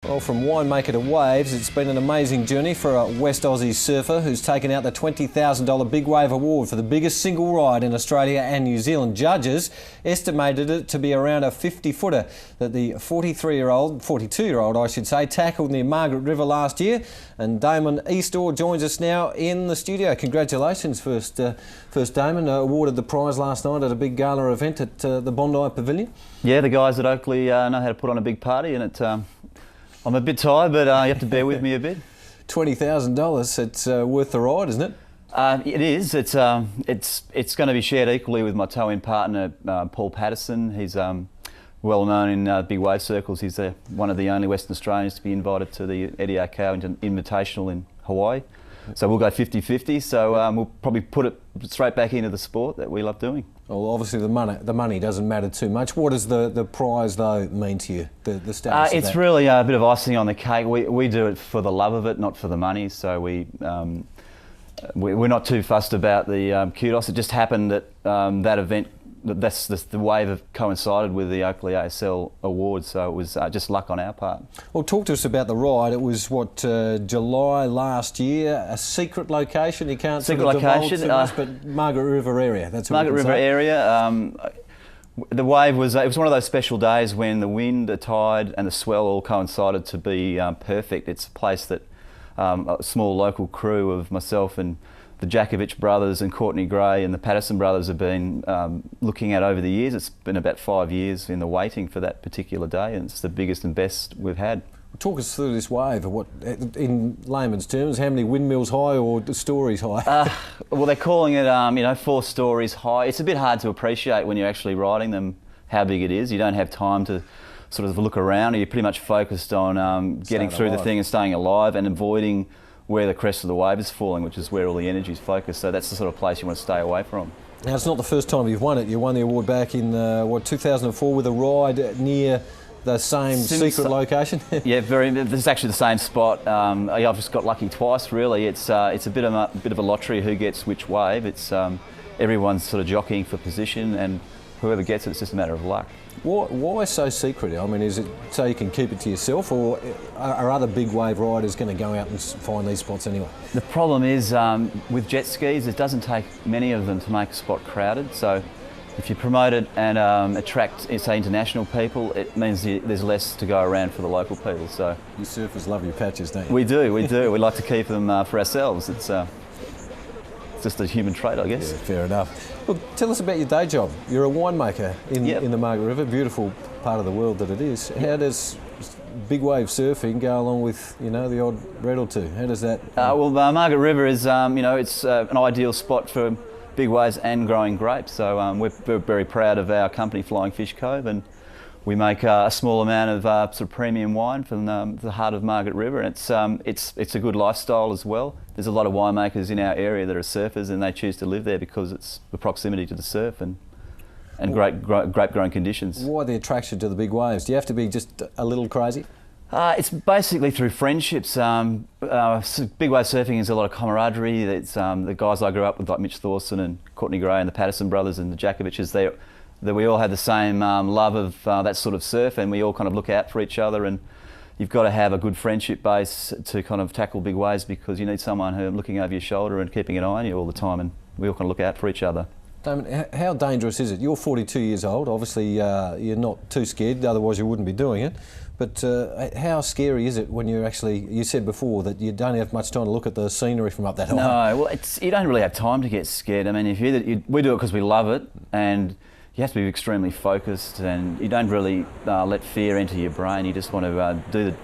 Well, from winemaker to waves, it's been an amazing journey for a West Aussie surfer who's taken out the $20,000 Big Wave Award for the biggest single ride in Australia and New Zealand. Judges estimated it to be around a 50-footer that the 42-year-old, I should say, tackled near Margaret River last year. And Damon Eastor joins us now in the studio. Congratulations first Damon. Awarded the prize last night at a big gala event at the Bondi Pavilion. Yeah, the guys at Oakley know how to put on a big party, and I'm a bit tired, but you have to bear with me a bit. $20,000, it's worth the ride, isn't it? It is. It's going to be shared equally with my tow-in partner, Paul Patterson. He's well known in big wave circles. He's one of the only Western Australians to be invited to the Eddie Aikau Invitational in Hawaii. So we'll go 50-50. So we'll probably put it straight back into the sport that we love doing. Well, obviously the money doesn't matter too much. What does the prize though mean to you? The status of it's that? really a bit of icing on the cake. We do it for the love of it, not for the money. So we're not too fussed about the kudos. It just happened that that event, the wave have coincided with the Oakley ASL Award, so it was just luck on our part. Well, talk to us about the ride. It was July last year. A secret location. You can't secret sort of location, too much, but Margaret River area. That's what Margaret River area. The wave was it was one of those special days when the wind, the tide, and the swell all coincided to be perfect. It's a place that a small local crew of myself and the Jakovich brothers and Courtney Gray and the Patterson brothers have been looking at over the years. It's been about 5 years in the waiting for that particular day, and it's the biggest and best we've had. Talk us through this wave. What, in layman's terms, how many windmills high or stories high? Well, they're calling it 4 stories high. It's a bit hard to appreciate when you're actually riding them how big it is. You don't have time to sort of look around. You're pretty much focused on getting through the thing and staying alive and avoiding where the crest of the wave is falling, which is where all the energy is focused. So that's the sort of place you want to stay away from. Now, it's not the first time you've won it. You won the award back in 2004 with a ride near the same secret location. Yeah, it's actually the same spot. I've just got lucky twice, really. It's a bit of a lottery who gets which wave. It's everyone's sort of jockeying for position, and whoever gets it, it's just a matter of luck. Why so secretive? I mean, is it so you can keep it to yourself, or are other big wave riders going to go out and find these spots anyway? The problem is with jet skis, it doesn't take many of them to make a spot crowded. So if you promote it and attract, say, international people, it means there's less to go around for the local people. So you surfers love your patches, don't you? We do. We like to keep them for ourselves. It's just a human trait, I guess. Yeah, fair enough. Well, tell us about your day job. You're a winemaker in the Margaret River, beautiful part of the world that it is. How does big wave surfing go along with the odd red or two? How does that? Well, Margaret River is it's an ideal spot for big waves and growing grapes. So we're very proud of our company, Flying Fish Cove, and we make a small amount of sort of premium wine from the heart of Margaret River, and it's a good lifestyle as well. There's a lot of winemakers in our area that are surfers, and they choose to live there because it's the proximity to the surf and great grape growing conditions. Why the attraction to the big waves? Do you have to be just a little crazy? It's basically through friendships. Big wave surfing is a lot of camaraderie. It's the guys I grew up with, like Mitch Thorson and Courtney Gray and the Patterson brothers and the Jakoviches. That we all have the same love of that sort of surf, and we all kind of look out for each other, and you've got to have a good friendship base to kind of tackle big waves, because you need someone who's looking over your shoulder and keeping an eye on you all the time, and we all kind of look out for each other. Damon, how dangerous is it? You're 42 years old, obviously you're not too scared, otherwise you wouldn't be doing it, but how scary is it when you said before that you don't have much time to look at the scenery from up that high? No, well, you don't really have time to get scared. I mean, we do it because we love it, and you have to be extremely focused, and you don't really let fear enter your brain. You just want to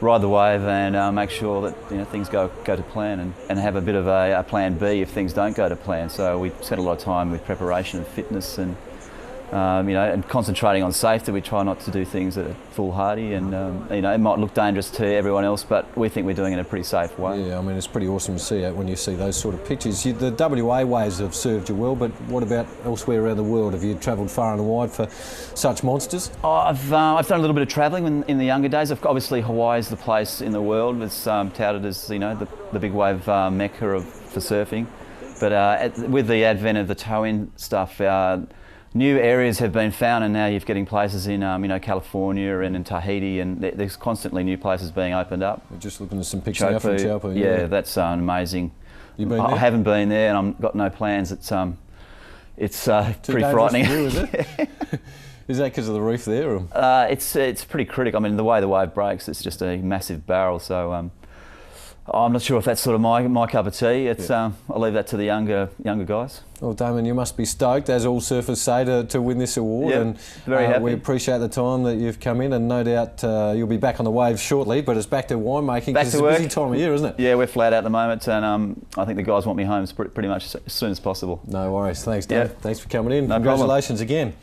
ride the wave and make sure that things go to plan, and have a bit of a plan B if things don't go to plan. So we spend a lot of time with preparation and fitness, and and concentrating on safety. We try not to do things that are foolhardy, and it might look dangerous to everyone else, but we think we're doing it in a pretty safe way. Yeah, I mean, it's pretty awesome to see when you see those sort of pictures. The WA waves have served you well, but what about elsewhere around the world? Have you travelled far and wide for such monsters? I've done a little bit of travelling in the younger days. Obviously, Hawaii is the place in the world. It's touted as the big wave mecca for surfing. But with the advent of the tow-in stuff, new areas have been found, and now you're getting places in California and in Tahiti, and there's constantly new places being opened up. We're just looking at some pictures now from Chaupu. Yeah, that's amazing. You been there? I haven't been there, and I've got no plans. It's pretty frightening. For you, is it? Is that because of the reef there? Or? It's pretty critical. I mean, the way the wave breaks, it's just a massive barrel. So I'm not sure if that's sort of my cup of tea. It's I'll leave that to the younger guys. Well, Damon, you must be stoked, as all surfers say, to win this award. Yep, and very happy. We appreciate the time that you've come in, and no doubt you'll be back on the waves shortly. But it's back to winemaking. Back to it's work. a busy time of year, isn't it? Yeah, we're flat out at the moment, and I think the guys want me home pretty much as soon as possible. No worries. Thanks, Dave. Yep. Thanks for coming in. No Congratulations again.